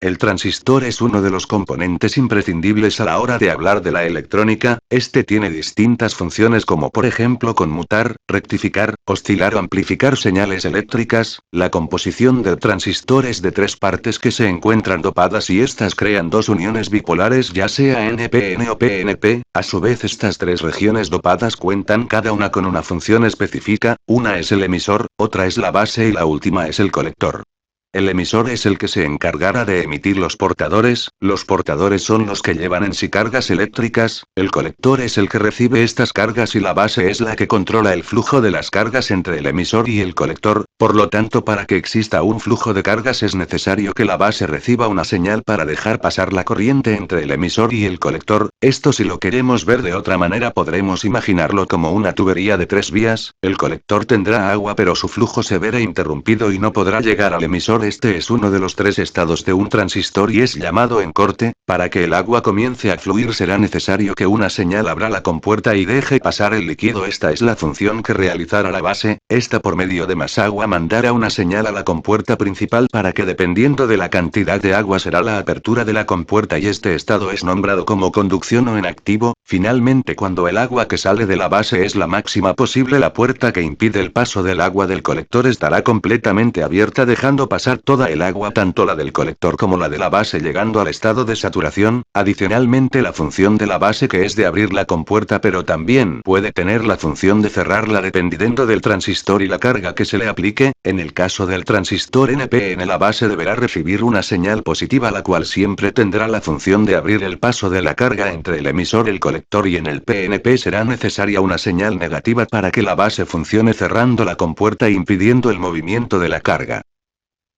El transistor es uno de los componentes imprescindibles a la hora de hablar de la electrónica. Este tiene distintas funciones como por ejemplo conmutar, rectificar, oscilar o amplificar señales eléctricas. La composición del transistor es de tres partes que se encuentran dopadas y estas crean dos uniones bipolares, ya sea NPN o PNP. A su vez, estas tres regiones dopadas cuentan cada una con una función específica: una es el emisor, otra es la base y la última es el colector. El emisor es el que se encargará de emitir los portadores son los que llevan en sí cargas eléctricas, el colector es el que recibe estas cargas y la base es la que controla el flujo de las cargas entre el emisor y el colector. Por lo tanto, para que exista un flujo de cargas es necesario que la base reciba una señal para dejar pasar la corriente entre el emisor y el colector. Esto, si lo queremos ver de otra manera, podremos imaginarlo como una tubería de tres vías. El colector tendrá agua pero su flujo se verá interrumpido y no podrá llegar al emisor. Este es uno de los tres estados de un transistor y es llamado encorte. Para que el agua comience a fluir será necesario que una señal abra la compuerta y deje pasar el líquido. Esta es la función que realizará la base. Esta, por medio de más agua, mandará una señal a la compuerta principal para que, dependiendo de la cantidad de agua, será la apertura de la compuerta y este estado es nombrado como conducción o en activo. Finalmente, cuando el agua que sale de la base es la máxima posible, la puerta que impide el paso del agua del colector estará completamente abierta, dejando pasar toda el agua, tanto la del colector como la de la base, llegando al estado de saturación. Adicionalmente, la función de la base, que es de abrir la compuerta, pero también puede tener la función de cerrarla dependiendo del transistor y la carga que se le aplique. En el caso del transistor NPN, la base deberá recibir una señal positiva, la cual siempre tendrá la función de abrir el paso de la carga entre el emisor y el colector, y en el PNP será necesaria una señal negativa para que la base funcione cerrando la compuerta e impidiendo el movimiento de la carga.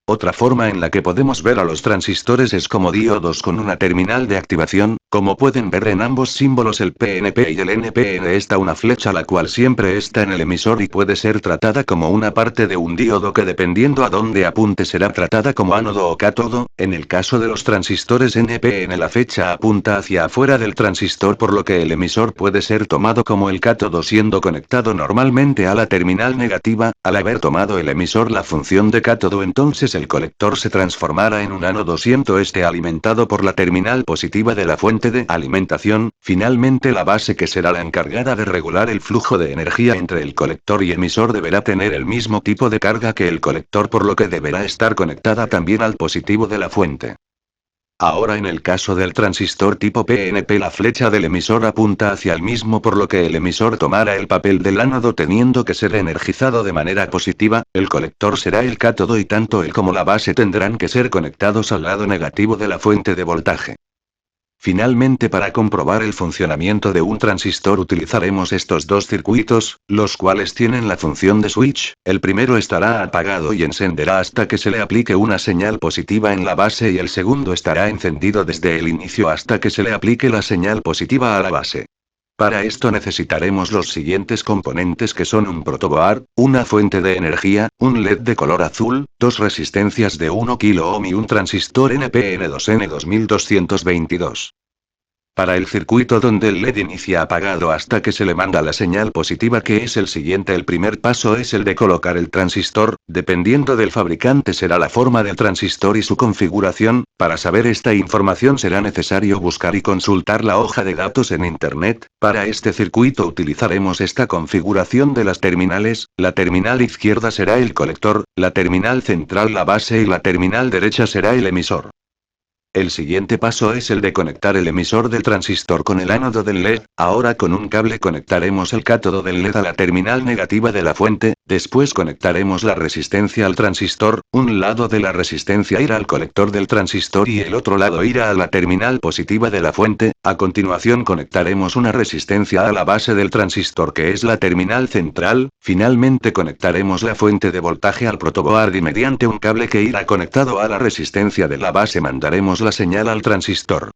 Otra forma en la que podemos ver a los transistores es como diodos con una terminal de activación. Como pueden ver en ambos símbolos, el PNP y el NPN, está una flecha la cual siempre está en el emisor y puede ser tratada como una parte de un diodo que, dependiendo a dónde apunte, será tratada como ánodo o cátodo. En el caso de los transistores NPN, la flecha apunta hacia afuera del transistor, por lo que el emisor puede ser tomado como el cátodo, siendo conectado normalmente a la terminal negativa. Al haber tomado el emisor la función de cátodo, entonces el colector se transformará en un ánodo, siendo este alimentado por la terminal positiva de la fuente de alimentación. Finalmente, la base, que será la encargada de regular el flujo de energía entre el colector y emisor, deberá tener el mismo tipo de carga que el colector, por lo que deberá estar conectada también al positivo de la fuente. Ahora, en el caso del transistor tipo PNP, la flecha del emisor apunta hacia el mismo, por lo que el emisor tomará el papel del ánodo, teniendo que ser energizado de manera positiva. El colector será el cátodo y tanto él como la base tendrán que ser conectados al lado negativo de la fuente de voltaje. Finalmente, para comprobar el funcionamiento de un transistor utilizaremos estos dos circuitos, los cuales tienen la función de switch. El primero estará apagado y encenderá hasta que se le aplique una señal positiva en la base, y el segundo estará encendido desde el inicio hasta que se le aplique la señal positiva a la base. Para esto necesitaremos los siguientes componentes, que son un protoboard, una fuente de energía, un LED de color azul, dos resistencias de 1 kΩ y un transistor NPN2N2222. Para el circuito donde el LED inicia apagado hasta que se le manda la señal positiva, que es el siguiente, el primer paso es el de colocar el transistor. Dependiendo del fabricante será la forma del transistor y su configuración. Para saber esta información será necesario buscar y consultar la hoja de datos en Internet. Para este circuito utilizaremos esta configuración de las terminales. La terminal izquierda será el colector, la terminal central la base y la terminal derecha será el emisor. El siguiente paso es el de conectar el emisor del transistor con el ánodo del LED. Ahora, con un cable conectaremos el cátodo del LED a la terminal negativa de la fuente. Después conectaremos la resistencia al transistor. Un lado de la resistencia irá al colector del transistor y el otro lado irá a la terminal positiva de la fuente. A continuación conectaremos una resistencia a la base del transistor, que es la terminal central. Finalmente conectaremos la fuente de voltaje al protoboard y mediante un cable que irá conectado a la resistencia de la base mandaremos la señal al transistor.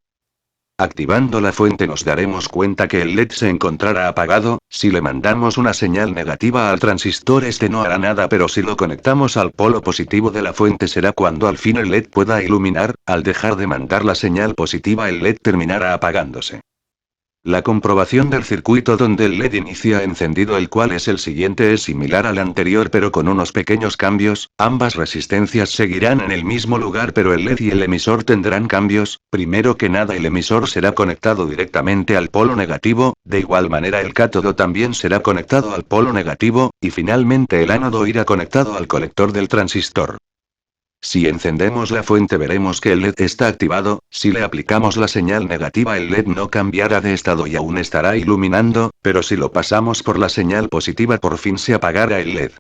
Activando la fuente nos daremos cuenta que el LED se encontrará apagado. Si le mandamos una señal negativa al transistor, este no hará nada, pero si lo conectamos al polo positivo de la fuente será cuando al fin el LED pueda iluminar. Al dejar de mandar la señal positiva, el LED terminará apagándose. La comprobación del circuito donde el LED inicia encendido, el cual es el siguiente, es similar al anterior pero con unos pequeños cambios. Ambas resistencias seguirán en el mismo lugar pero el LED y el emisor tendrán cambios. Primero que nada, el emisor será conectado directamente al polo negativo, de igual manera el cátodo también será conectado al polo negativo, y finalmente el ánodo irá conectado al colector del transistor. Si encendemos la fuente veremos que el LED está activado. Si le aplicamos la señal negativa el LED no cambiará de estado y aún estará iluminando, pero si lo pasamos por la señal positiva por fin se apagará el LED.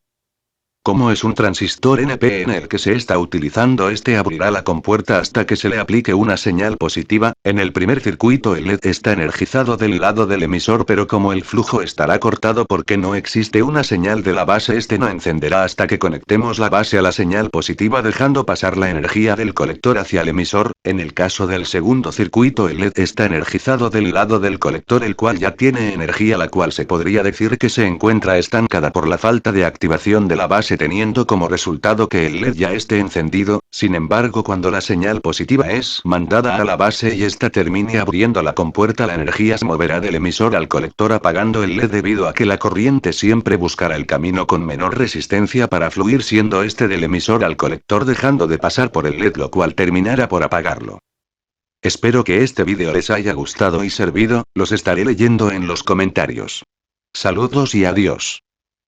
Como es un transistor NPN el que se está utilizando, este abrirá la compuerta hasta que se le aplique una señal positiva. En el primer circuito el LED está energizado del lado del emisor, pero como el flujo estará cortado porque no existe una señal de la base, este no encenderá hasta que conectemos la base a la señal positiva, dejando pasar la energía del colector hacia el emisor. En el caso del segundo circuito el LED está energizado del lado del colector, el cual ya tiene energía, la cual se podría decir que se encuentra estancada por la falta de activación de la base, teniendo como resultado que el LED ya esté encendido. Sin embargo, cuando la señal positiva es mandada a la base y ésta termine abriendo la compuerta, la energía se moverá del emisor al colector apagando el LED, debido a que la corriente siempre buscará el camino con menor resistencia para fluir, siendo este del emisor al colector, dejando de pasar por el LED, lo cual terminará por apagarlo. Espero que este vídeo les haya gustado y servido. Los estaré leyendo en los comentarios. Saludos y adiós.